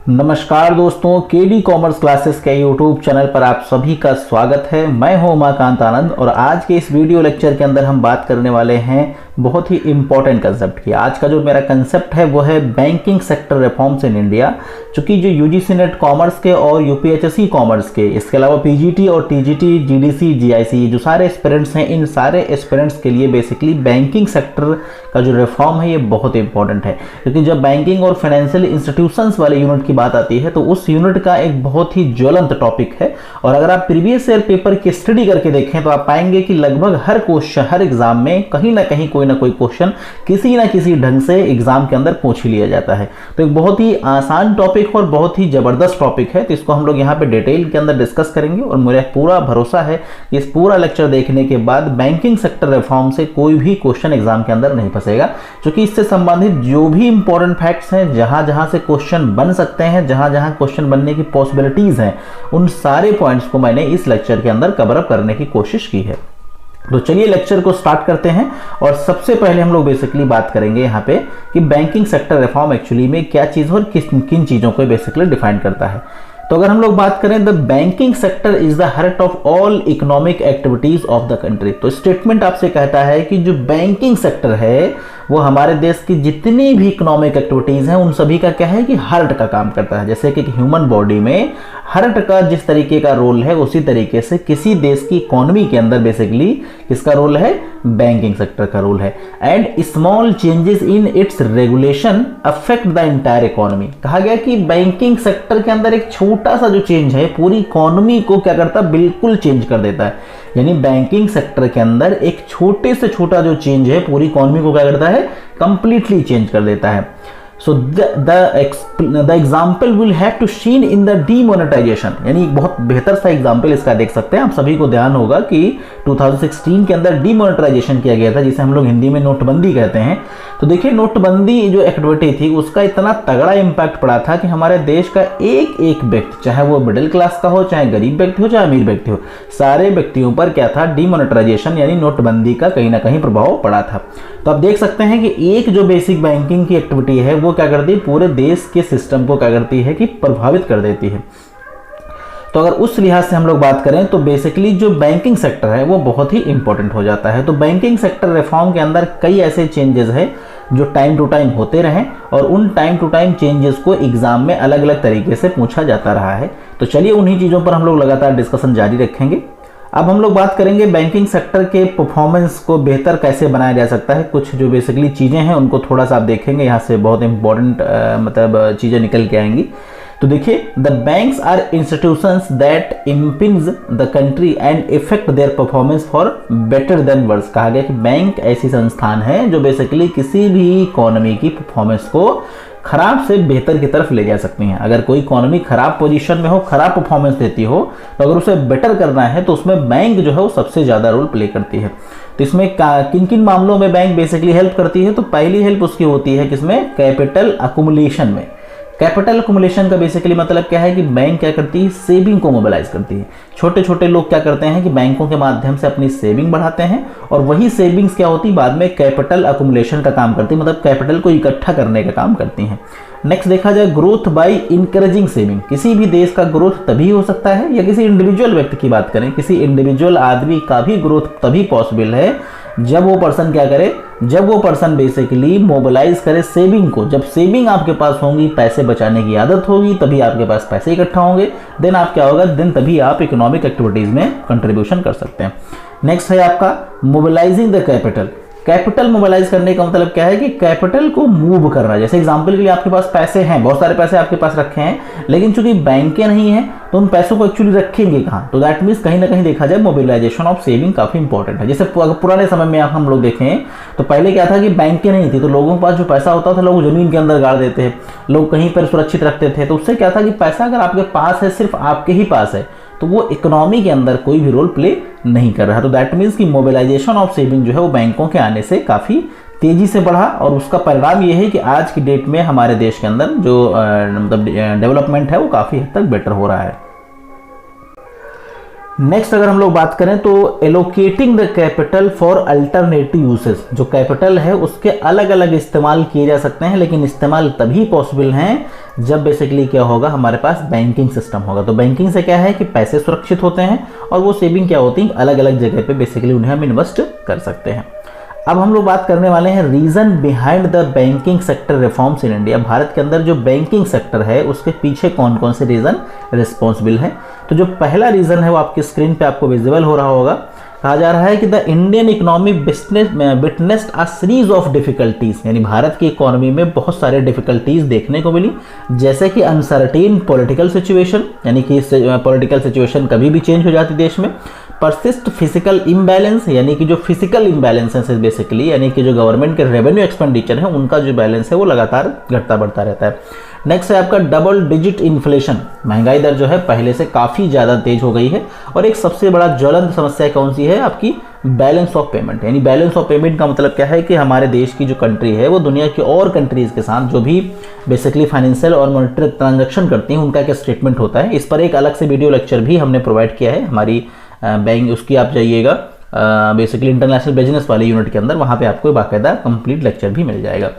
नमस्कार दोस्तों, KD commerce classes के यूट्यूब चैनल पर आप सभी का स्वागत है। मैं हूं उमाकांत आनंद और आज के इस वीडियो लेक्चर के अंदर हम बात करने वाले हैं बहुत ही इंपॉर्टेंट कंसेप्ट की। आज का जो मेरा कंसेप्ट है वो है banking sector reforms in India. चूंकि जो यूजीसी नेट कॉमर्स के और यूपीएचएससी कॉमर्स के, इसके अलावा पीजीटी और टीजीटी, जीडीसी, जीआईसी, जो सारे एस्पिरेंट्स हैं, इन सारे एस्पिरेंट्स के लिए बेसिकली बैंकिंग सेक्टर का जो रिफॉर्म है ये बहुत इंपॉर्टेंट है। क्योंकि जब बैंकिंग और फाइनेंशियल इंस्टीट्यूशंस वाले यूनिट की बात आती है तो उस यूनिट का एक बहुत ही ज्वलंत टॉपिक है। और अगर आप प्रीवियस ईयर पेपर की स्टडी करके देखें तो आप पाएंगे कि लगभग हर क्वेश्चन, हर एग्जाम में कहीं ना कहीं कोई ना कोई क्वेश्चन किसी ना किसी ढंग से एग्जाम के अंदर पूछ ही लिया जाता है। तो एक बहुत ही आसान टॉपिक और बहुत ही जबरदस्त टॉपिक है, तो इसको हम लोग यहाँ पे डिटेल के अंदर डिस्कस करेंगे। और मुझे पूरा भरोसा है कि इस पूरा लेक्चर देखने के बाद बैंकिंग सेक्टर रिफॉर्म से कोई भी क्वेश्चन एग्जाम के अंदर नहीं फंसेगा, क्योंकि इससे संबंधित जो भी इंपॉर्टेंट फैक्ट्स हैं, जहां जहां से क्वेश्चन बन सकते हैं, जहां जहां क्वेश्चन बनने की पॉसिबिलिटीज हैं, उन सारे पॉइंट्स को मैंने इस लेक्चर के अंदर कवर अप करने की कोशिश की है। तो चलिए लेक्चर को स्टार्ट करते हैं। और सबसे पहले हम लोग बेसिकली बात करेंगे यहाँ पे कि बैंकिंग सेक्टर रिफॉर्म एक्चुअली में क्या चीज और किन चीजों को बेसिकली डिफाइन करता है। तो अगर हम लोग बात करें, the banking sector is the heart of all economic activities of the country. तो स्टेटमेंट आपसे कहता है कि जो बैंकिंग सेक्टर है वो हमारे देश की जितनी भी इकोनॉमिक एक्टिविटीज हैं उन सभी का क्या है कि हार्ट का काम करता है। जैसे कि ह्यूमन बॉडी में हार्ट का जिस तरीके का रोल है, उसी तरीके से किसी देश की इकोनॉमी के अंदर बेसिकली किसका रोल है, बैंकिंग सेक्टर का रोल है। And small changes in its regulation affect the entire economy. कहा गया कि बैंकिंग सेक्टर के अंदर एक छोटा सा जो चेंज है पूरी इकोनॉमी को क्या करता है, बिल्कुल चेंज कर देता है। यानी बैंकिंग सेक्टर के अंदर एक छोटे से छोटा जो चेंज है पूरी इकोनॉमी को क्या करता है, कंप्लीटली चेंज कर देता है। So the example will have to seen in the demonetization। यानी एक बहुत बेहतर सा एग्जाम्पल इसका देख सकते हैं। आप सभी को ध्यान होगा कि 2016 के अंदर डीमोनेटाइजेशन किया गया था, जिसे हम लोग हिंदी में नोटबंदी कहते हैं। तो देखिए, नोटबंदी जो एक्टिविटी थी उसका इतना तगड़ा इंपैक्ट पड़ा था कि हमारे देश का एक एक व्यक्ति, चाहे वो मिडिल क्लास का हो, चाहे गरीब व्यक्ति हो, चाहे अमीर व्यक्ति हो, सारे व्यक्तियों पर क्या था, डीमोनेटाइजेशन यानी नोटबंदी का कहीं ना कहीं प्रभाव पड़ा था। तो आप देख सकते हैं कि एक जो बेसिक बैंकिंग की एक्टिविटी है वो क्या करती है, पूरे देश के सिस्टम को क्या करती है कि प्रभावित कर देती है। तो अगर उस लिहाज से हम लोग बात करें तो बेसिकली जो बैंकिंग सेक्टर है वो बहुत ही इंपॉर्टेंट हो जाता है। तो बैंकिंग सेक्टर रिफॉर्म के अंदर कई ऐसे चेंजेस हैं जो टाइम टू टाइम होते रहे और उन टाइम टू टाइम चेंजेस को एग्जाम में अलग अलग तरीके से पूछा जाता रहा है। तो चलिए उन्हीं चीज़ों पर हम लोग लगातार डिस्कशन जारी रखेंगे। अब हम लोग बात करेंगे बैंकिंग सेक्टर के परफॉर्मेंस को बेहतर कैसे बनाया जा सकता है। कुछ जो बेसिकली चीज़ें हैं उनको थोड़ा सा आप देखेंगे, यहाँ से बहुत इंपॉर्टेंट मतलब चीज़ें निकल के आएंगी। तो देखिए, the banks are institutions that impinge the country and effect their performance for better than worse. कहा गया कि बैंक ऐसी संस्थान है जो बेसिकली किसी भी इकोनॉमी की परफॉर्मेंस को खराब से बेहतर की तरफ ले जा सकती हैं। अगर कोई इकोनॉमी खराब पोजीशन में हो, खराब परफॉर्मेंस देती हो, तो अगर उसे बेटर करना है तो उसमें बैंक जो है वो सबसे ज़्यादा रोल प्ले करती है। तो इसमें किन किन मामलों में बैंक बेसिकली हेल्प करती है, तो पहली हेल्प उसकी होती है किसमें, कैपिटल अकुमुलेशन में। कैपिटल अकुमुलेशन का बेसिकली मतलब क्या है कि बैंक क्या करती है, सेविंग को मोबिलाइज करती है। छोटे छोटे लोग क्या करते हैं कि बैंकों के माध्यम से अपनी सेविंग बढ़ाते हैं और वही सेविंग्स क्या होती है, बाद में कैपिटल अकुमुलेशन का काम करती है, मतलब कैपिटल को इकट्ठा करने का काम करती हैं। नेक्स्ट देखा जाए, ग्रोथ बाय इंकरेजिंग सेविंग। किसी भी देश का ग्रोथ तभी हो सकता है, या किसी इंडिविजुअल व्यक्ति की बात करें, किसी इंडिविजुअल आदमी का भी ग्रोथ तभी पॉसिबल है जब वो पर्सन क्या करे, जब वो पर्सन बेसिकली मोबिलाइज करे सेविंग को। जब सेविंग आपके पास होंगी, पैसे बचाने की आदत होगी, तभी आपके पास पैसे इकट्ठा होंगे, देन आप क्या होगा, देन तभी आप इकोनॉमिक एक्टिविटीज में कंट्रीब्यूशन कर सकते हैं। नेक्स्ट है आपका mobilising the capital. Capital mobilise करने का मतलब क्या है कि कैपिटल को मूव करना। जैसे एग्जांपल के लिए आपके पास पैसे हैं, बहुत सारे पैसे आपके पास रखे हैं, लेकिन चूंकि बैंकें नहीं हैं तो उन पैसों को एक्चुअली रखेंगे कहाँ, तो दैट मीन्स कहीं ना कहीं देखा जाए मोबिलाइजेशन ऑफ सेविंग काफी इंपॉर्टेंट है। जैसे पुराने समय में हम लोग देखें तो पहले क्या था कि बैंकें नहीं थी, तो लोगों के पास जो पैसा होता था लोग जमीन के अंदर गाड़ देते थे, लोग कहीं पर सुरक्षित रखते थे। तो उससे क्या था कि पैसा अगर आपके पास है, सिर्फ आपके ही पास है, तो वो इकोनॉमी के अंदर कोई भी रोल प्ले नहीं कर रहा। तो दैट मीन्स कि मोबिलाइजेशन ऑफ सेविंग जो है वो बैंकों के आने से काफ़ी तेजी से बढ़ा और उसका परिणाम ये है कि आज की डेट में हमारे देश के अंदर जो मतलब डेवलपमेंट है वो काफ़ी हद तक बेटर हो रहा है। नेक्स्ट अगर हम लोग बात करें तो allocating the capital for alternative uses. जो कैपिटल है उसके अलग अलग इस्तेमाल किए जा सकते हैं, लेकिन इस्तेमाल तभी पॉसिबल हैं जब बेसिकली क्या होगा, हमारे पास बैंकिंग सिस्टम होगा। तो बैंकिंग से क्या है कि पैसे सुरक्षित होते हैं और वो सेविंग क्या होती है, अलग अलग जगह पे बेसिकली उन्हें हम इन्वेस्ट कर सकते हैं। अब हम लोग बात करने वाले हैं reason behind the banking sector reforms in India. Bharat के अंदर जो बैंकिंग सेक्टर है उसके पीछे कौन कौन से रीजन रिस्पॉन्सिबल हैं। तो जो पहला रीजन है वो आपकी स्क्रीन पे आपको विजिबल हो रहा होगा। कहा जा रहा है कि the Indian economy witnessed a series of difficulties, यानी भारत की इकोनॉमी में बहुत सारे डिफिकल्टीज देखने को मिली, जैसे कि अनसर्टेन पॉलिटिकल सिचुएशन, यानी कि पॉलिटिकल सिचुएशन कभी भी चेंज हो जाती देश में। परसिस्ट फिजिकल इम्बैलेंस, यानी कि जो फिजिकल इम्बैलेंस है बेसिकली, यानी कि जो गवर्नमेंट के रेवेन्यू एक्सपेंडिचर है उनका जो बैलेंस है वो लगातार घटता बढ़ता रहता है। नेक्स्ट है आपका डबल डिजिट इन्फ्लेशन, महंगाई दर जो है पहले से काफ़ी ज़्यादा तेज हो गई है। और एक सबसे बड़ा ज्वलंत समस्या कौन सी है आपकी, बैलेंस ऑफ पेमेंट। यानी बैलेंस ऑफ पेमेंट का मतलब क्या है कि हमारे देश की जो कंट्री है वो दुनिया की और कंट्रीज के साथ जो भी बेसिकली फाइनेंशियल और मॉनेटरी ट्रांजैक्शन करती हैं उनका क्या स्टेटमेंट होता है। इस पर एक अलग से वीडियो लेक्चर भी हमने प्रोवाइड किया है हमारी बैंक, उसकी आप जाइएगा बेसिकली इंटरनेशनल बिजनेस वाले यूनिट के अंदर, वहाँ पे आपको बाकायदा कंप्लीट लेक्चर भी मिल जाएगा।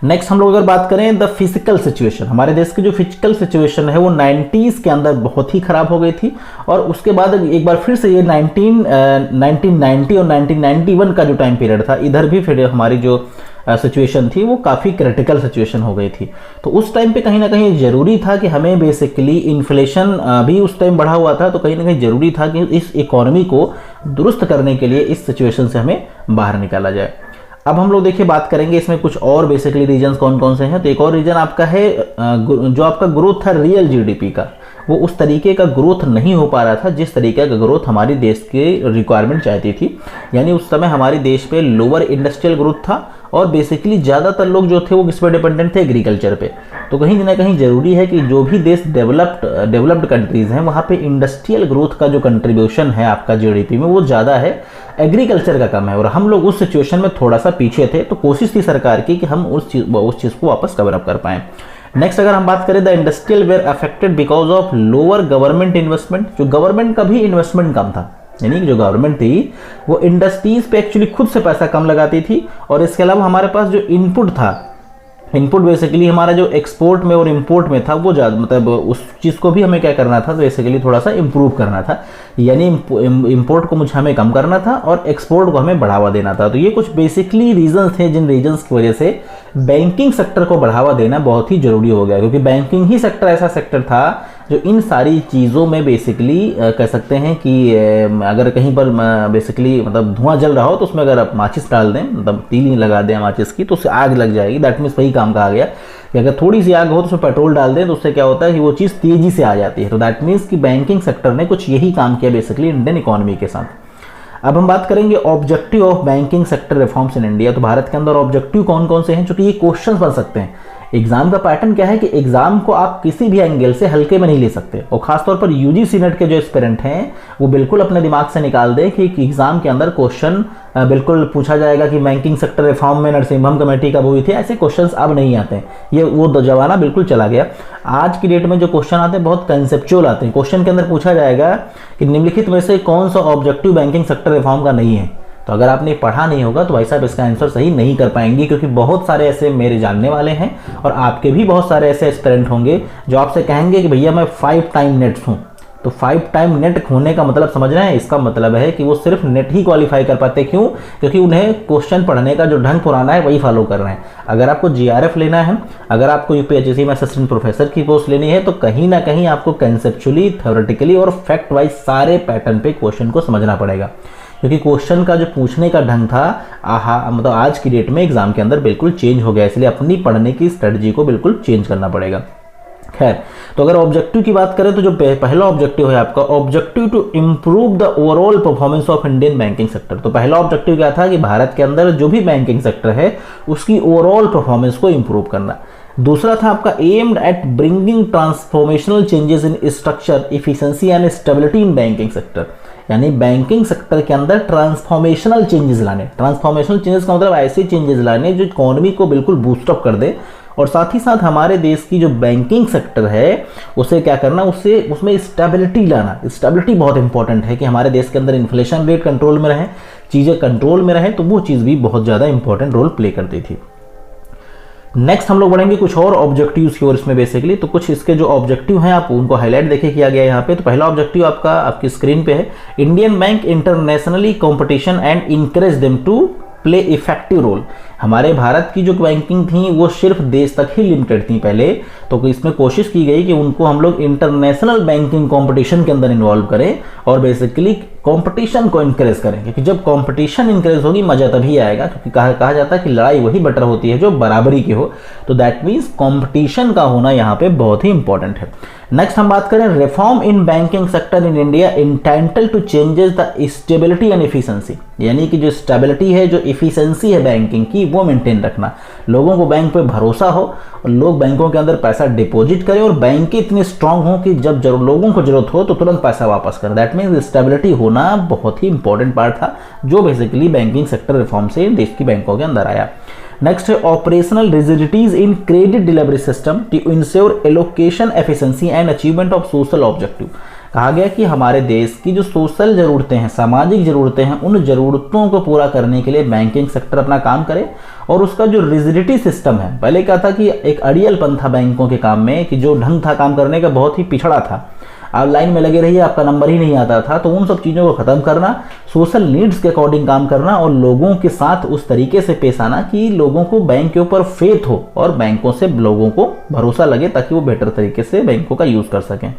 नेक्स्ट हम लोग अगर बात करें द फिजिकल सिचुएशन, हमारे देश की जो फिजिकल सिचुएशन है वो 90s के अंदर बहुत ही खराब हो गई थी और उसके बाद एक बार फिर से ये 1990 और 1991 का जो टाइम पीरियड था, इधर भी फिर हमारी जो सिचुएशन थी वो काफ़ी क्रिटिकल सिचुएशन हो गई थी। तो उस टाइम पे कहीं ना कहीं ज़रूरी था कि हमें बेसिकली इन्फ्लेशन भी उस टाइम बढ़ा हुआ था, तो कहीं ना कहीं ज़रूरी था कि इस इकोनॉमी को दुरुस्त करने के लिए इस सिचुएशन से हमें बाहर निकाला जाए। अब हम लोग देखिए बात करेंगे इसमें कुछ और बेसिकली रीजन्स कौन कौन से हैं। तो एक और रीजन आपका है जो आपका ग्रोथ था रियल जीडीपी का, वो उस तरीके का ग्रोथ नहीं हो पा रहा था जिस तरीके का ग्रोथ हमारी देश के रिक्वायरमेंट चाहती थी। यानी उस समय हमारे देश पे लोअर इंडस्ट्रियल ग्रोथ था और बेसिकली ज़्यादातर लोग जो थे वो किस पे डिपेंडेंट थे, एग्रीकल्चर पे। तो कहीं ना कहीं ज़रूरी है कि जो भी देश डेवलप्ड कंट्रीज़ हैं वहाँ पे इंडस्ट्रियल ग्रोथ का जो कंट्रीब्यूशन है आपका जीडीपी में वो ज़्यादा है, एग्रीकल्चर का कम है। और हम लोग उस सिचुएशन में थोड़ा सा पीछे थे, तो कोशिश थी सरकार की कि हम उस चीज़ को वापस कवर अप कर पाएँ। नेक्स्ट अगर हम बात करें the industrial were affected because of lower government investment, जो गवर्नमेंट का भी इन्वेस्टमेंट कम था, यानी कि जो गवर्नमेंट थी वो इंडस्ट्रीज पे एक्चुअली खुद से पैसा कम लगाती थी। और इसके अलावा हमारे पास जो इनपुट था, इनपुट बेसिकली हमारा जो एक्सपोर्ट में और इंपोर्ट में था वो ज़्यादा, मतलब उस चीज़ को भी हमें क्या करना था, बेसिकली थोड़ा सा इम्प्रूव करना था। यानी इंपोर्ट को मुझे हमें कम करना था और एक्सपोर्ट को हमें बढ़ावा देना था। तो ये कुछ बेसिकली रीजंस थे जिन रीजंस की वजह से बैंकिंग सेक्टर को बढ़ावा देना बहुत ही जरूरी हो गया, क्योंकि बैंकिंग ही सेक्टर ऐसा सेक्टर था जो इन सारी चीज़ों में बेसिकली कह सकते हैं कि अगर कहीं पर बेसिकली मतलब धुआं जल रहा हो तो उसमें अगर आप माचिस डाल दें, मतलब तीली लगा दें माचिस की, तो उससे आग लग जाएगी। दैट मीन्स वही काम कहा गया कि अगर थोड़ी सी आग हो तो उसमें पेट्रोल डाल दें तो उससे क्या होता है कि वो चीज़ तेज़ी से आ जाती है। तो दैट मीन्स कि बैंकिंग सेक्टर ने कुछ यही काम किया बेसिकली इंडियन इकोनॉमी के साथ। अब हम बात करेंगे objective of banking sector reforms in India. तो भारत के अंदर ऑब्जेक्टिव कौन कौन से हैं, क्योंकि ये क्वेश्चंस बन सकते हैं। एग्जाम का पैटर्न क्या है कि एग्जाम को आप किसी भी एंगल से हल्के में नहीं ले सकते, और खासतौर पर यूजीसी नेट के जो एस्पिरेंट हैं वो बिल्कुल अपने दिमाग से निकाल दें कि एग्जाम के अंदर क्वेश्चन बिल्कुल पूछा जाएगा कि बैंकिंग सेक्टर रिफॉर्म में नरसिम्हम कमेटी कब हुई थी। ऐसे क्वेश्चंस अब नहीं आते हैं, ये वो जमाना बिल्कुल चला गया। आज की डेट में जो क्वेश्चन आते हैं बहुत कंसेप्चुअल आते हैं। क्वेश्चन के अंदर पूछा जाएगा कि निम्नलिखित में से कौन सा ऑब्जेक्टिव बैंकिंग सेक्टर रिफॉर्म का नहीं है। तो अगर आपने पढ़ा नहीं होगा तो भाई साहब इसका आंसर सही नहीं कर पाएंगे, क्योंकि बहुत सारे ऐसे मेरे जानने वाले हैं और आपके भी बहुत सारे ऐसे एस्पिरेंट होंगे जो आपसे कहेंगे कि भैया मैं 5 टाइम नेट्स हूँ। तो 5 टाइम नेट होने का मतलब समझ रहे हैं, इसका मतलब है कि वो सिर्फ नेट ही क्वालिफाई कर पाते। क्यों? क्योंकि उन्हें क्वेश्चन पढ़ने का जो ढंग पुराना है वही फॉलो कर रहे हैं। अगर आपको जीआरएफ लेना है, अगर आपको यूपीएचएससी में असिस्टेंट प्रोफेसर की पोस्ट लेनी है, तो कहीं ना कहीं आपको कंसेप्चुअली, थ्योरेटिकली और फैक्ट वाइज सारे पैटर्न पे क्वेश्चन को समझना पड़ेगा, क्योंकि क्वेश्चन का जो पूछने का ढंग था मतलब आज की डेट में एग्जाम के अंदर बिल्कुल चेंज हो गया। इसलिए अपनी पढ़ने की स्ट्रेटजी को बिल्कुल चेंज करना पड़ेगा। खैर, तो अगर ऑब्जेक्टिव की बात करें तो जो पहला ऑब्जेक्टिव है आपका, objective to improve the overall performance of Indian banking sector. तो पहला ऑब्जेक्टिव क्या था कि भारत के अंदर जो भी बैंकिंग सेक्टर है उसकी ओवरऑल परफॉर्मेंस को इंप्रूव करना। दूसरा था आपका aimed at bringing transformational changes in structure, efficiency and stability in banking sector. यानी बैंकिंग सेक्टर के अंदर ट्रांसफॉर्मेशनल चेंजेस लाने। ट्रांसफॉर्मेशनल चेंजेस का मतलब ऐसे चेंजेस लाने जो इकोनॉमी को बिल्कुल बूस्टअप कर दे, और साथ ही साथ हमारे देश की जो बैंकिंग सेक्टर है उसे क्या करना, उसमें स्टेबिलिटी लाना। स्टेबिलिटी बहुत इंपॉर्टेंट है कि हमारे देश के अंदर इन्फ्लेशन रेट कंट्रोल में रहे, चीज़ें कंट्रोल में रहे, तो वो चीज़ भी बहुत ज़्यादा इंपॉर्टेंट रोल प्ले करती थी। नेक्स्ट हम लोग बढ़ेंगे कुछ और ऑब्जेक्टिव्स की ओर इसमें बेसिकली। तो कुछ इसके जो ऑब्जेक्टिव हैं आप उनको हाईलाइट देखिए किया गया है यहाँ पे। तो पहला ऑब्जेक्टिव आपका आपकी स्क्रीन पे है, Indian bank internationally competition and encourage them to play effective role. हमारे भारत की जो बैंकिंग थी वो सिर्फ देश तक ही लिमिटेड थी पहले, तो इसमें कोशिश की गई कि उनको हम लोग इंटरनेशनल बैंकिंग कंपटीशन के अंदर इन्वॉल्व करें और बेसिकली कंपटीशन को इंकरेज करें, क्योंकि जब कंपटीशन इंकरेज होगी मजा तभी आएगा, क्योंकि कहा जाता है कि लड़ाई वही बेटर होती है जो बराबरी की हो। तो दैट मीन्स कंपटीशन का होना यहाँ पे बहुत ही इंपॉर्टेंट है। नेक्स्ट हम बात करें reform in banking sector in India intended to changes the stability and efficiency, यानी कि जो स्टेबिलिटी है, जो इफिशिएंसी है बैंकिंग की, वो मेंटेन रखना, लोगों को बैंक पे भरोसा हो और लोग बैंकों के अंदर पैसा डिपॉजिट करें और बैंक इतनी स्ट्रांग हो कि जब लोगों को जरूरत हो तो तुरंत पैसा वापस करें। दैट मीन्स स्टेबिलिटी होना बहुत ही इंपॉर्टेंट पार्ट था जो बेसिकली बैंकिंग सेक्टर रिफॉर्म से देश की बैंकों के अंदर आया। नेक्स्ट है operational rigidities in credit delivery system to ensure allocation efficiency and achievement of social objective. कहा गया कि हमारे देश की जो सोशल ज़रूरतें हैं, सामाजिक ज़रूरतें हैं, उन ज़रूरतों को पूरा करने के लिए बैंकिंग सेक्टर अपना काम करे और उसका जो रिजिडिटी सिस्टम है, पहले क्या था कि एक अड़ियलपन था बैंकों के काम में, कि जो ढंग था काम करने का बहुत ही पिछड़ा था, आप लाइन में लगे रहिए आपका नंबर ही नहीं आता था। तो उन सब चीज़ों को ख़त्म करना, सोशल नीड्स के अकॉर्डिंग काम करना और लोगों के साथ उस तरीके से पेश आना कि लोगों को बैंक के ऊपर फेथ हो और बैंकों से लोगों को भरोसा लगे ताकि वो बेटर तरीके से बैंकों का यूज़ कर सकें।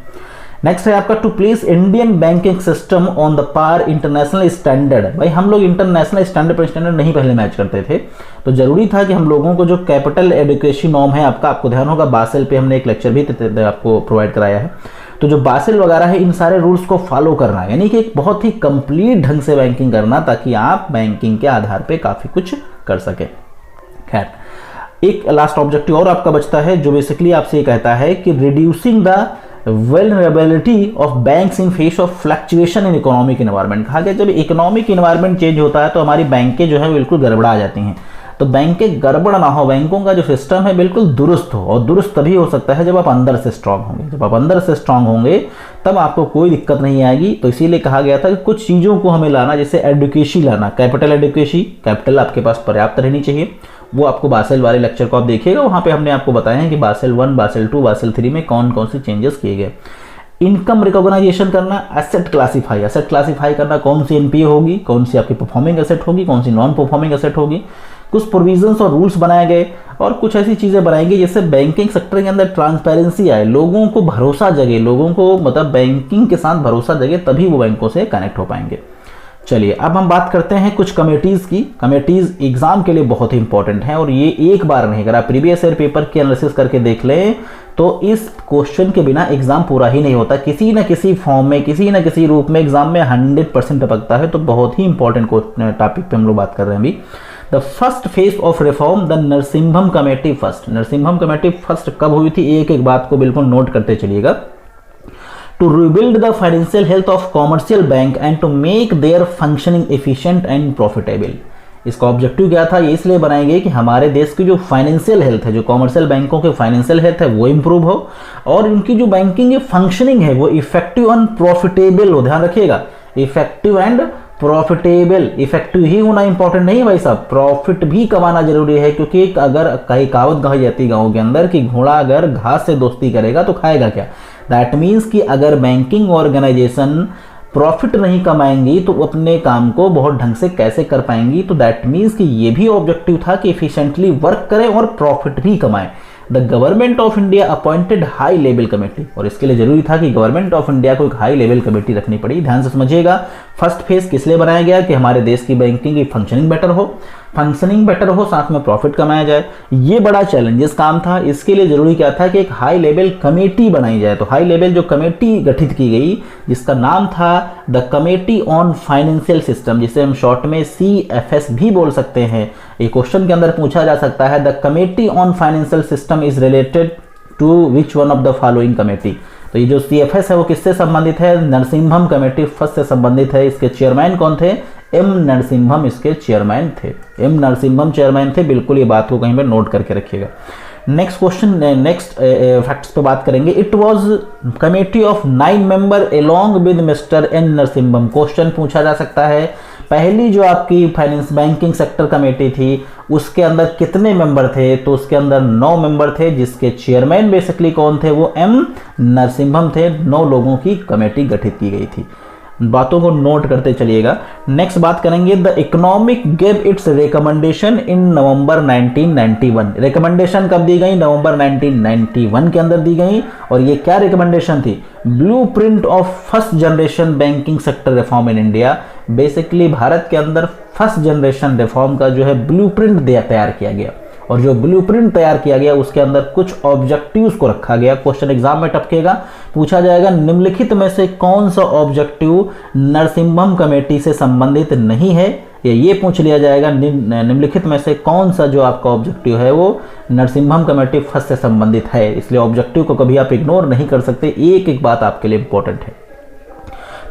नेक्स्ट है आपका to place Indian banking system on the par international standard. भाई हम लोग इंटरनेशनल स्टैंडर्ड पर स्टैंडर्ड नहीं पहले मैच करते थे, तो जरूरी था कि हम लोगों को जो कैपिटल एडुकेशन नॉर्म है आपको ध्यान होगा, बासेल पे हमने एक लेक्चर भी आपको प्रोवाइड कराया है। तो जो बासेल वगैरह है इन सारे रूल्स को फॉलो करना, यानी कि एक बहुत ही कंप्लीट ढंग से बैंकिंग करना ताकि आप बैंकिंग के आधार पे काफ़ी कुछ कर सके। खैर, एक लास्ट ऑब्जेक्टिव और आपका बचता है जो बेसिकली आपसे ये कहता है कि reducing the vulnerability of banks in face of fluctuation in economic environment. कहा गया जब इकोनॉमिक इन्वायरमेंट चेंज होता है तो हमारी बैंकें जो है बिल्कुल गड़बड़ा जाती हैं। तो बैंकें गड़बड़ ना हो, बैंकों का जो सिस्टम है बिल्कुल दुरुस्त हो, और दुरुस्त तभी हो सकता है जब आप अंदर से स्ट्रांग होंगे। जब आप अंदर से स्ट्रांग होंगे तब आपको कोई दिक्कत नहीं आएगी। तो इसीलिए कहा गया था कि कुछ चीज़ों को हमें लाना, जैसे एडुकेशन लाना, कैपिटल एडुकेशन, कैपिटल आपके पास पर्याप्त रहनी चाहिए। वो आपको बासेल वाले लेक्चर को आप देखिएगा, वहाँ पे हमने आपको बताया है कि बासेल 1, बासेल 2, बासेल 3 में कौन कौन सी चेंजेस किए गए। इनकम रिकॉग्नाइजेशन करना, एसेट क्लासीफाई करना, कौन सी एनपीए होगी, कौन सी आपकी परफॉर्मिंग एसेट होगी, कौन सी नॉन परफॉर्मिंग एसेट होगी। कुछ प्रोविजंस और रूल्स बनाए गए और कुछ ऐसी चीज़ें बनाई गई जिससे बैंकिंग सेक्टर के अंदर ट्रांसपेरेंसी आए, लोगों को भरोसा जगे, लोगों को मतलब बैंकिंग के साथ भरोसा जगे, तभी वो बैंकों से कनेक्ट हो पाएंगे। चलिए अब हम बात करते हैं कुछ कमेटीज़ की। कमेटीज़ एग्जाम के लिए बहुत ही इंपॉर्टेंट हैं और ये एक बार नहीं, अगर आप प्रीवियस ईयर पेपर की एनालिसिस करके देख लें तो इस क्वेश्चन के बिना एग्जाम पूरा ही नहीं होता। किसी न किसी फॉर्म में, किसी न किसी रूप में एग्जाम में 100% टपकता है। तो बहुत ही इंपॉर्टेंट टॉपिक पे हम लोग बात कर रहे हैं अभी। The first phase of reform, the Narasimham committee first. Narasimham committee first कब हुई थी, एक एक बात को बिल्कुल नोट करते चलिएगा। To rebuild the financial health of commercial bank and to make their functioning efficient and profitable. इसका ऑब्जेक्टिव क्या था, ये इसलिए बनाई गई कि हमारे देश की जो फाइनेंशियल हेल्थ है, जो कॉमर्शियल बैंकों के फाइनेंशियल हेल्थ है वो इंप्रूव हो और इनकी जो बैंकिंग की फंक्शनिंग है वो इफेक्टिव एंड प्रॉफिटेबल हो। ध्यान रखिएगा, इफेक्टिव एंड प्रॉफिटेबल। इफेक्टिव ही होना इंपॉर्टेंट नहीं भाई साहब, प्रॉफिट भी कमाना जरूरी है, क्योंकि अगर कहीं कहावत कही जाती है गाँव के अंदर कि घोड़ा अगर घास से दोस्ती करेगा तो खाएगा क्या। दैट मीन्स कि अगर बैंकिंग ऑर्गेनाइजेशन प्रॉफिट नहीं कमाएंगी तो अपने काम को बहुत ढंग से कैसे कर पाएंगी। तो दैट मीन्स कि ये भी ऑब्जेक्टिव था कि एफिशिएंटली वर्क करें और प्रॉफिट भी कमाएं। The government of India appointed high level committee, और इसके लिए जरूरी था कि गवर्नमेंट ऑफ इंडिया को एक हाई लेवल कमेटी रखनी पड़ी। ध्यान से समझिएगा, फर्स्ट फेज किस लिए बनाया गया कि हमारे देश की बैंकिंग की फंक्शनिंग बेटर हो, साथ में प्रॉफिट कमाया जाए। ये बड़ा चैलेंजेस काम था। इसके लिए जरूरी क्या था कि एक हाई लेवल कमेटी बनाई जाए। तो हाई लेवल जो कमेटी गठित की गई जिसका नाम था the committee on financial system, जिसे हम शॉर्ट में CFS भी बोल सकते हैं। एक क्वेश्चन के अंदर पूछा जा सकता है, the committee on financial system is related to which one of the following committee. तो ये जो CFS है वो किससे संबंधित है, नरसिम्हम कमेटी फर्स्ट से संबंधित है। इसके चेयरमैन कौन थे, M नरसिम्हम इसके चेयरमैन थे। M नरसिम्हम चेयरमैन थे, बिल्कुल ये बात को कहीं पर नोट करके रखिएगा। नेक्स्ट क्वेश्चन, नेक्स्ट फैक्ट्स पे बात करेंगे। It was committee of 9 member along with mister N Narasimham. Question पूछा जा सकता है पहली जो आपकी फाइनेंस बैंकिंग सेक्टर कमेटी थी उसके अंदर कितने मेंबर थे, तो उसके अंदर 9 मेंबर थे, जिसके चेयरमैन बेसिकली कौन थे, वो एम नरसिम्हम थे। 9 लोगों की कमेटी गठित की गई थी। बातों को नोट करते चलिएगा। नेक्स्ट बात करेंगे, the economic gave it's recommendation in November 1991। Recommendation कब दी गई, नवंबर 1991 के अंदर दी गई। और ये क्या रिकमेंडेशन थी, blueprint of first generation banking sector reform in India. Basically Bharat के अंदर फर्स्ट जनरेशन रिफॉर्म का जो है ब्लूप्रिंट तैयार किया गया, और जो ब्लूप्रिंट तैयार किया गया उसके अंदर कुछ ऑब्जेक्टिव्स को रखा गया। क्वेश्चन एग्जाम में टपकेगा, पूछा जाएगा निम्नलिखित में से कौन सा ऑब्जेक्टिव नरसिम्हम कमेटी से संबंधित नहीं है, या ये पूछ लिया जाएगा निम्नलिखित में से कौन सा जो आपका ऑब्जेक्टिव है वो नरसिम्हम कमेटी फर्स्ट से संबंधित है। इसलिए ऑब्जेक्टिव को कभी आप इग्नोर नहीं कर सकते, एक एक बात आपके लिए इंपॉर्टेंट है।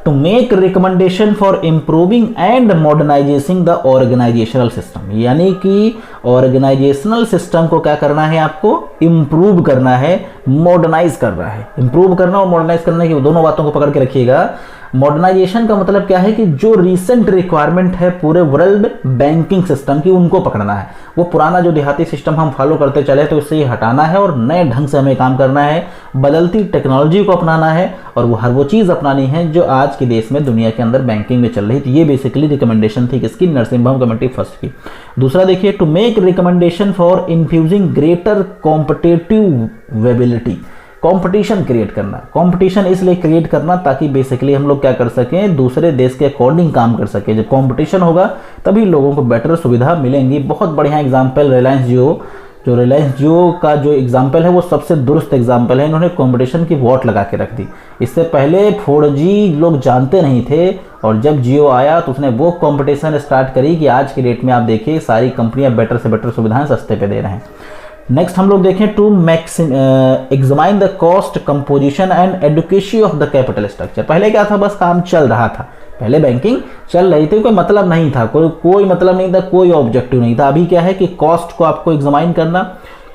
To make recommendation for improving and modernizing the organizational system, यानी कि ऑर्गेनाइजेशनल सिस्टम को क्या करना है, आपको इम्प्रूव करना है, मॉडर्नाइज करना है। इम्प्रूव करना और मॉडर्नाइज करने की दोनों बातों को पकड़ के रखिएगा। मॉडर्नाइजेशन का मतलब क्या है कि जो रीसेंट रिक्वायरमेंट है पूरे वर्ल्ड बैंकिंग सिस्टम की उनको पकड़ना है। वो पुराना जो देहाती सिस्टम हम फॉलो करते चले तो उससे हटाना है और नए ढंग से हमें काम करना है, बदलती टेक्नोलॉजी को अपनाना है, और वो हर वो चीज़ अपनानी है जो आज के देश में दुनिया के अंदर बैंकिंग में चल रही थी। ये बेसिकली रिकमेंडेशन थी किसकी, नरसिम्हम कमेटी फर्स्ट की। दूसरा देखिए, to make recommendation for infusing greater competitive viability. Competition create करना, कंपटीशन इसलिए क्रिएट करना ताकि बेसिकली हम लोग क्या कर सकें, दूसरे देश के अकॉर्डिंग काम कर सकें। जब कंपटीशन होगा तभी लोगों को बेटर सुविधा मिलेंगी। बहुत बढ़िया एग्जांपल रिलायंस जियो, जो रिलायंस जियो का जो एग्जांपल है वो सबसे दुरुस्त एग्जांपल है। इन्होंने कंपटीशन की वॉट लगा के रख दी। इससे पहले 4G लोग जानते नहीं थे, और जब जियो आया तो उसने वो कंपटीशन स्टार्ट करी कि आज के डेट में आप देखिए सारी कंपनियां बेटर से बेटर सुविधाएं सस्ते पे दे रहे हैं। नेक्स्ट हम लोग देखें, to examine the cost composition and education of the capital structure. पहले क्या था, बस काम चल रहा था, पहले बैंकिंग चल रही थी, कोई मतलब नहीं था, कोई मतलब नहीं था, कोई ऑब्जेक्टिव नहीं था। अभी क्या है कि कॉस्ट को आपको एग्जामाइन करना,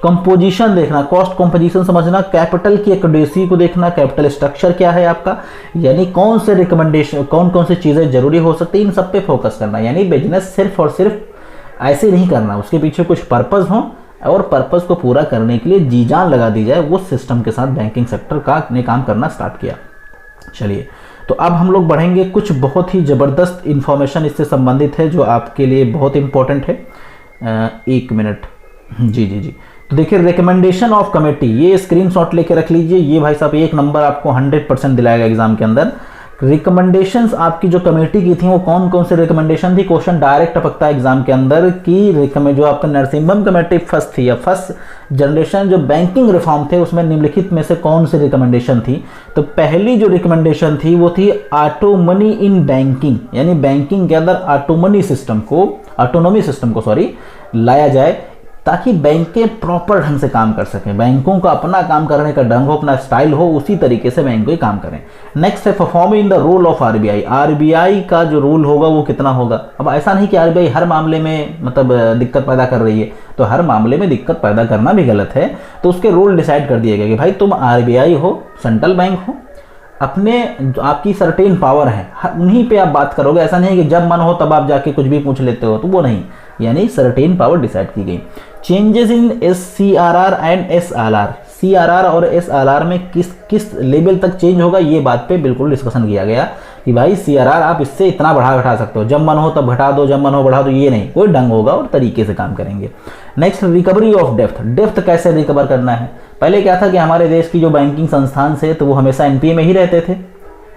कंपोजिशन देखना, कॉस्ट कंपोजिशन समझना, कैपिटल की एक्यूरेसी को देखना, कैपिटल स्ट्रक्चर क्या है आपका, यानी कौन से रिकमेंडेशन, कौन कौन सी चीज़ें जरूरी हो सकती है, इन सब पे फोकस करना। यानी बिजनेस सिर्फ और सिर्फ ऐसे नहीं करना, उसके पीछे कुछ पर्पज़ हो, और पर्पस को पूरा करने के लिए जी जान लगा दी जाए। वो सिस्टम के साथ बैंकिंग सेक्टर का ने काम करना स्टार्ट किया। चलिए, तो अब हम लोग बढ़ेंगे, कुछ बहुत ही ज़बरदस्त इंफॉर्मेशन इससे संबंधित है जो आपके लिए बहुत इंपॉर्टेंट है। 1 मिनट, जी। तो देखिए, रिकमेंडेशन ऑफ कमेटी, ये स्क्रीनशॉट लेके रख लीजिए। ये भाई साहब 1 नंबर आपको 100% दिलाएगा एग्जाम के अंदर। रिकमेंडेशंस आपकी जो कमेटी की थी वो कौन कौन से रिकमेंडेशन थी, क्वेश्चन डायरेक्ट टपकता है एग्जाम के अंदर कि जो आपका नरसिम्हम कमेटी फर्स्ट थी या फर्स्ट जनरेशन जो बैंकिंग रिफॉर्म थे उसमें निम्नलिखित में से कौन सी रिकमेंडेशन थी। तो पहली जो रिकमेंडेशन थी वो थी ऑटोमनी इन बैंकिंग, यानी बैंकिंग के अंदर ऑटोनोमी सिस्टम को लाया जाए ताकि बैंकें प्रॉपर ढंग से काम कर सकें। बैंकों का अपना काम करने का ढंग हो, अपना स्टाइल हो, उसी तरीके से बैंक काम करें। नेक्स्ट है performing the role of RBI. RBI का जो रोल होगा वो कितना होगा। अब ऐसा नहीं कि आरबीआई हर मामले में मतलब दिक्कत पैदा कर रही है, तो हर मामले में दिक्कत पैदा करना भी गलत है। तो उसके रोल डिसाइड कर दिए गए कि भाई तुम आरबीआई हो, सेंट्रल बैंक हो, अपने आपकी सर्टेन पावर है, उन्हीं पे आप बात करोगे। ऐसा नहीं है कि जब मन हो तब आप जाके कुछ भी पूछ लेते हो, तो वो नहीं, यानी सर्टेन पावर डिसाइड की गई। Changes in CRR and SRR, CRR और SRR में किस लेवल तक चेंज होगा, ये बात पे बिल्कुल डिस्कशन किया गया कि भाई CRR आप इससे इतना घटा सकते हो, जब मन हो तब घटा दो, जब मन हो बढ़ा दो, ये नहीं, कोई ढंग होगा और तरीके से काम करेंगे। नेक्स्ट, रिकवरी ऑफ डेप्थ कैसे रिकवर करना है। पहले क्या था कि हमारे देश की जो बैंकिंग संस्थान से तो वो हमेशा NPA में ही रहते थे,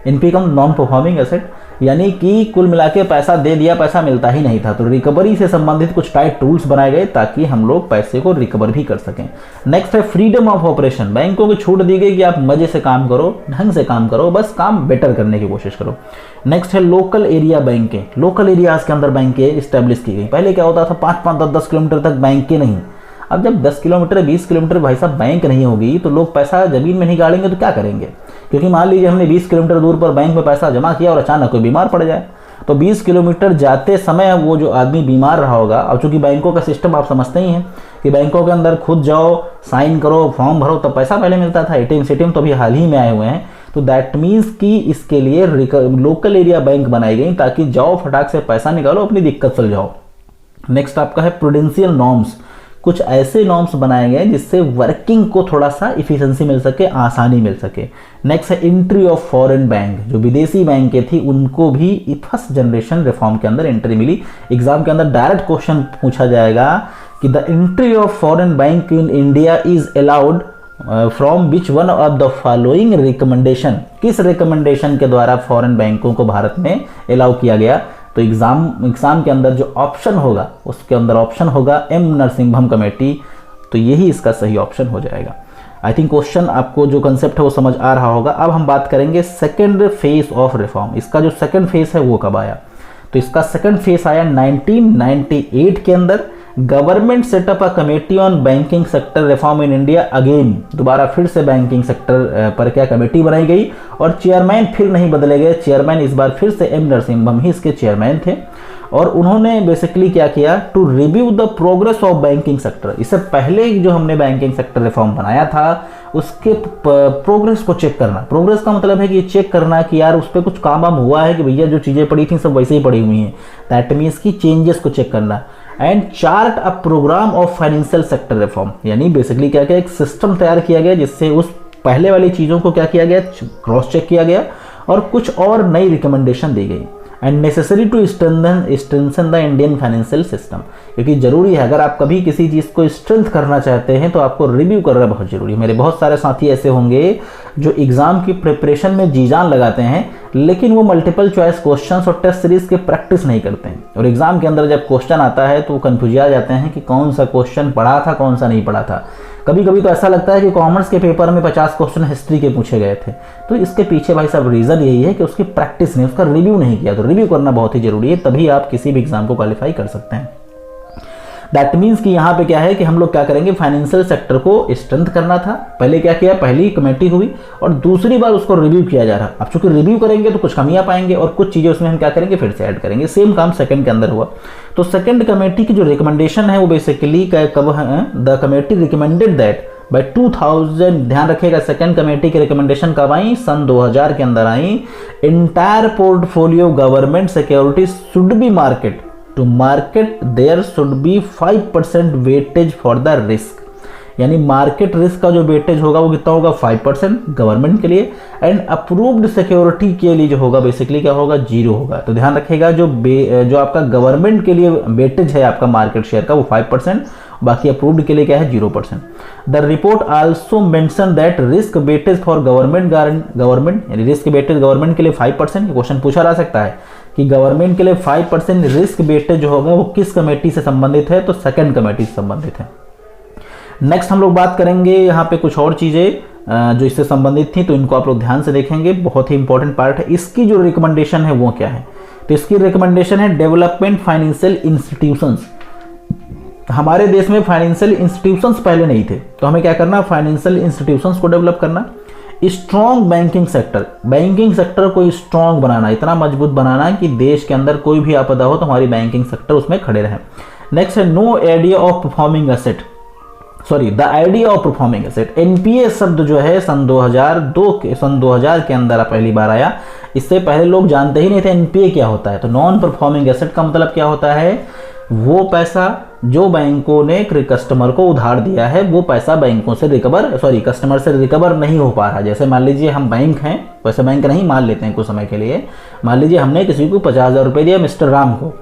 NPA का नॉन परफॉर्मिंग एसेट, यानी कि कुल मिला के पैसा दे दिया, पैसा मिलता ही नहीं था। तो रिकवरी से संबंधित कुछ टाइट टूल्स बनाए गए ताकि हम लोग पैसे को रिकवर भी कर सकें। नेक्स्ट है फ्रीडम ऑफ ऑपरेशन। बैंकों को छूट दी गई कि आप मजे से काम करो, ढंग से काम करो, बस काम बेटर करने की कोशिश करो। नेक्स्ट है लोकल एरिया बैंकें। लोकल एरियाज के अंदर बैंकें इस्टेब्लिश की गई। पहले क्या होता था, 5-5, 10-10 किलोमीटर तक बैंकें नहीं। अब जब 10 किलोमीटर 20 किलोमीटर भाई साहब बैंक नहीं होगी तो लोग पैसा जमीन में नहीं गाड़ेंगे तो क्या करेंगे। क्योंकि मान लीजिए हमने 20 किलोमीटर दूर पर बैंक में पैसा जमा किया और अचानक कोई बीमार पड़ जाए, तो 20 किलोमीटर जाते समय वो जो आदमी बीमार रहा होगा, और चूंकि बैंकों का सिस्टम आप समझते ही हैं कि बैंकों के अंदर खुद जाओ, साइन करो, फॉर्म भरो, तब पैसा पहले मिलता था। ATM तो अभी हाल ही में आए हुए हैं, तो दैट मीन्स कि इसके लिए लोकल एरिया बैंक बनाई गई ताकि जाओ फटाक से पैसा निकालो, अपनी दिक्कत सुल जाओ। नेक्स्ट आपका है प्रूडेंशियल नॉर्म्स, कुछ ऐसे नॉर्म्स बनाए गए जिससे वर्किंग को थोड़ा सा इफिशिएंसी मिल सके, आसानी मिल सके। नेक्स्ट है एंट्री ऑफ फॉरेन बैंक, जो विदेशी बैंकें थी उनको भी फर्स्ट जनरेशन रिफॉर्म के अंदर एंट्री मिली। एग्जाम के अंदर डायरेक्ट क्वेश्चन पूछा जाएगा कि the entry of foreign bank in India is allowed from which one of the following recommendation, किस रिकमेंडेशन के द्वारा फॉरेन बैंकों को भारत में अलाउ किया गया। तो एग्जाम के अंदर जो ऑप्शन होगा उसके अंदर ऑप्शन होगा एम नरसिम्हम कमेटी, तो यही इसका सही ऑप्शन हो जाएगा। आई थिंक क्वेश्चन आपको जो कंसेप्ट है वो समझ आ रहा होगा। अब हम बात करेंगे सेकेंड फेज ऑफ रिफॉर्म, इसका जो सेकेंड फेज है वो कब आया। तो इसका सेकेंड फेज आया 1998 के अंदर। Government setup a committee on banking sector reform in India again, दोबारा फिर से बैंकिंग सेक्टर पर क्या कमेटी बनाई गई और चेयरमैन फिर नहीं बदले गए, चेयरमैन इस बार फिर से एम नरसिम्हम ही इसके चेयरमैन थे। और उन्होंने बेसिकली क्या किया, to review the progress of banking sector. इससे पहले जो हमने बैंकिंग सेक्टर रिफॉर्म बनाया था उसके प्रोग्रेस को चेक करना। प्रोग्रेस का मतलब है कि चेक करना कि यार उस पर कुछ काम वाम हुआ है कि भैया जो चीज़ें पड़ी थी सब वैसे ही पड़ी हुई हैं, दैट मीन्स की चेंजेस को चेक करना। And chart a programme of financial sector reform, यानी बेसिकली क्या किया, एक सिस्टम तैयार किया गया जिससे उस पहले वाली चीज़ों को क्या किया गया, क्रॉस चेक किया गया और कुछ और नई रिकमेंडेशन दी गई। And necessary to strengthen the Indian financial system, क्योंकि जरूरी है अगर आप कभी किसी चीज़ को स्ट्रेंथ करना चाहते हैं तो आपको रिव्यू करना बहुत जरूरी है। मेरे बहुत सारे साथी ऐसे होंगे जो एग्जाम की प्रिपरेशन में जी जान लगाते हैं लेकिन वो मल्टीपल चॉइस क्वेश्चंस और टेस्ट सीरीज के प्रैक्टिस नहीं करते हैं, और एग्जाम के अंदर जब क्वेश्चन आता है तो वो कंफ्यूज आ जाते हैं कि कौन सा क्वेश्चन पढ़ा था कौन सा नहीं पढ़ा था। कभी कभी तो ऐसा लगता है कि कॉमर्स के पेपर में 50 क्वेश्चन हिस्ट्री के पूछे गए थे। तो इसके पीछे भाई साहब रीज़न यही है कि उसकी प्रैक्टिस नहीं, उसका रिव्यू नहीं किया। तो रिव्यू करना बहुत ही जरूरी है, तभी आप किसी भी एग्जाम को क्वालिफाई कर सकते हैं। दैट मीन्स कि यहाँ पे क्या है कि हम लोग क्या करेंगे, फाइनेंशियल सेक्टर को स्ट्रेंथ करना था। पहले क्या किया, पहली कमेटी हुई और दूसरी बार उसको रिव्यू किया जा रहा। अब चूंकि रिव्यू करेंगे तो कुछ कमियां पाएंगे और कुछ चीज़ें उसमें हम क्या करेंगे, फिर से ऐड करेंगे। सेम काम सेकंड के अंदर हुआ। तो सेकंड कमेटी की जो रिकमेंडेशन है वो बेसिकली कब है, the committee recommended that bye 2000, ध्यान रखिएगा सेकंड कमेटी की रिकमेंडेशन कब आई, सन 2000 के अंदर आई। Entire portfolio government securities should be market, to market there should be 5% weightage for the risk, यानी मार्केट रिस्क का जो वेटेज होगा वो कितना होगा, 5% गवर्नमेंट के लिए। एंड अप्रूव्ड सिक्योरिटी के लिए जो होगा बेसिकली क्या होगा, 0 होगा। तो ध्यान रखिएगा जो आपका गवर्नमेंट के लिए वेटेज है आपका मार्केट शेयर का वो 5%, बाकी अप्रूव्ड के लिए क्या है 0%। The report also mention that risk weightage for government यानी रिस्क वेटेज गवर्नमेंट के लिए 5%। क्वेश्चन पूछा जा सकता है कि गवर्नमेंट के लिए 5% रिस्क वेटेज जो होगा वो किस कमेटी से संबंधित है, तो सेकंड कमेटी से संबंधित है। नेक्स्ट हम लोग बात करेंगे यहाँ पे कुछ और चीजें जो इससे संबंधित थी, तो इनको आप लोग ध्यान से देखेंगे, बहुत ही इंपॉर्टेंट पार्ट है। इसकी जो रिकमेंडेशन है वो क्या है, तो इसकी रिकमेंडेशन है डेवलपमेंट फाइनेंशियल इंस्टीट्यूशंस। हमारे देश में फाइनेंशियल इंस्टीट्यूशंस पहले नहीं थे, तो हमें क्या करना, फाइनेंशियल इंस्टीट्यूशंस को डेवलप करना। स्ट्रॉन्ग बैंकिंग सेक्टर को स्ट्रॉन्ग बनाना, इतना मजबूत बनाना कि देश के अंदर कोई भी आपदा हो तो हमारी बैंकिंग सेक्टर उसमें खड़े रहे। नेक्स्ट है no idea of performing asset, the idea of performing asset. NPA शब्द जो है सन 2000 के अंदर पहली बार आया। इससे पहले लोग जानते ही नहीं थे एनपीए क्या होता है। तो नॉन परफॉर्मिंग एसेट का मतलब क्या होता है, वो पैसा जो बैंकों ने कस्टमर को उधार दिया है वो पैसा कस्टमर से रिकवर नहीं हो पा रहा। जैसे मान लीजिए हम बैंक हैं, वैसे बैंक नहीं मान लेते हैं कुछ समय के लिए। मान लीजिए हमने किसी को 50,000 रुपये दिया मिस्टर राम को,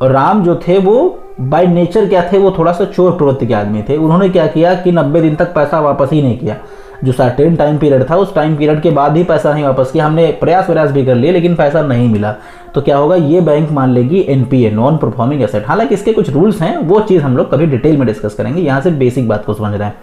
और राम जो थे वो बाय नेचर क्या थे, वो थोड़ा सा चोर प्रवृत्ति के आदमी थे। उन्होंने क्या किया कि 90 दिन तक पैसा वापस ही नहीं किया। जो सर्टेन टाइम पीरियड था उस टाइम पीरियड के बाद ही पैसा नहीं वापस किया। हमने प्रयास भी कर लिए लेकिन पैसा नहीं मिला, तो क्या होगा, ये बैंक मान लेगी एनपीए, नॉन परफॉर्मिंग एसेट। हालांकि इसके कुछ रूल्स हैं, वो चीज़ हम लोग कभी डिटेल में डिस्कस करेंगे, यहाँ से बेसिक बात को समझ रहे हैं।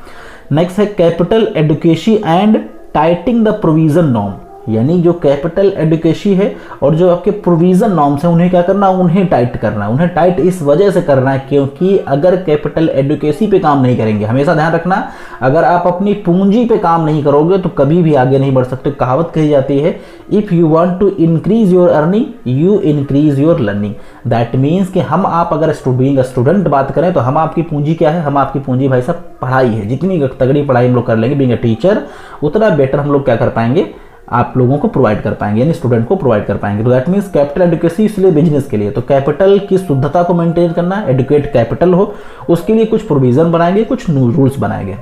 नेक्स्ट है capital adequacy and टाइटिंग the provision norm, यानी जो कैपिटल एडुकेसी है और जो आपके प्रोविजन नॉर्म्स हैं उन्हें क्या करना, उन्हें टाइट करना। उन्हें टाइट इस वजह से करना है क्योंकि अगर कैपिटल एडुकेसी पे काम नहीं करेंगे, हमेशा ध्यान रखना, अगर आप अपनी पूंजी पे काम नहीं करोगे तो कभी भी आगे नहीं बढ़ सकते। कहावत कही जाती है, if you want to increase your earning you increase your learning. That means कि हम आप अगर स्टूडेंट बात करें तो हम आपकी पूंजी क्या है, हम आपकी पूंजी भाई साहब पढ़ाई है। जितनी तगड़ी पढ़ाई हम लोग कर लेंगे बीइंग अ टीचर, उतना बेटर हम लोग क्या कर पाएंगे, आप लोगों को प्रोवाइड कर पाएंगे, यानी स्टूडेंट को प्रोवाइड कर पाएंगे। तो दैट मीन्स कैपिटल एडुकेसी इसलिए बिजनेस के लिए, तो कैपिटल की शुद्धता को मेंटेन करना, एडुकेट कैपिटल हो, उसके लिए कुछ प्रोविजन बनाएंगे, कुछ रूल्स बनाएंगे।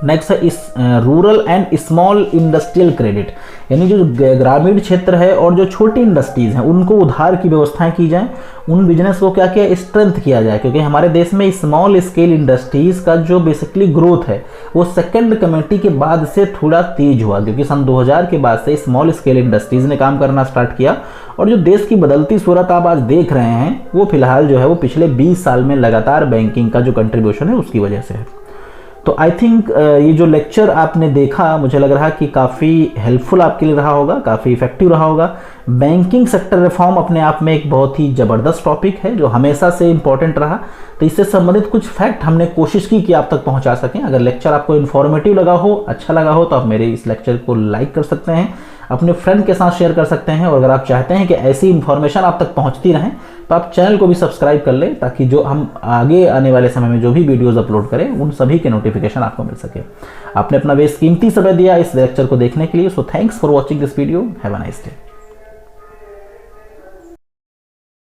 नेक्स्ट है इस rural and small industrial credit, यानी जो ग्रामीण क्षेत्र है और जो छोटी इंडस्ट्रीज हैं उनको उधार की व्यवस्थाएं की जाए, उन बिजनेस को क्या किया स्ट्रेंथ किया जाए, क्योंकि हमारे देश में स्मॉल स्केल इंडस्ट्रीज का जो बेसिकली ग्रोथ है वो सेकंड कमेटी के बाद से थोड़ा तेज हुआ, क्योंकि सन 2000 के बाद से स्मॉल स्केल इंडस्ट्रीज ने काम करना स्टार्ट किया। और जो देश की बदलती सूरत आप आज देख रहे हैं वो फिलहाल जो है वो पिछले 20 साल में लगातार बैंकिंग का जो कंट्रीब्यूशन है उसकी वजह से है। तो आई थिंक ये जो लेक्चर आपने देखा मुझे लग रहा कि काफ़ी हेल्पफुल आपके लिए रहा होगा, काफ़ी इफेक्टिव रहा होगा। बैंकिंग सेक्टर रिफॉर्म अपने आप में एक बहुत ही ज़बरदस्त टॉपिक है जो हमेशा से इम्पॉर्टेंट रहा, तो इससे संबंधित कुछ फैक्ट हमने कोशिश की कि आप तक पहुंचा सकें। अगर लेक्चर आपको इन्फॉर्मेटिव लगा हो, अच्छा लगा हो, तो आप मेरे इस लेक्चर को लाइक कर सकते हैं, अपने फ्रेंड के साथ शेयर कर सकते हैं, और अगर आप चाहते हैं कि ऐसी इन्फॉर्मेशन आप तक पहुंचती रहें तो आप चैनल को भी सब्सक्राइब कर लें, ताकि जो हम आगे आने वाले समय में जो भी वीडियोस अपलोड करें उन सभी के नोटिफिकेशन आपको मिल सके। आपने अपना बेशकीमती समय दिया इस लेक्चर को देखने के लिए, so thanks for watching this video. Have a nice day.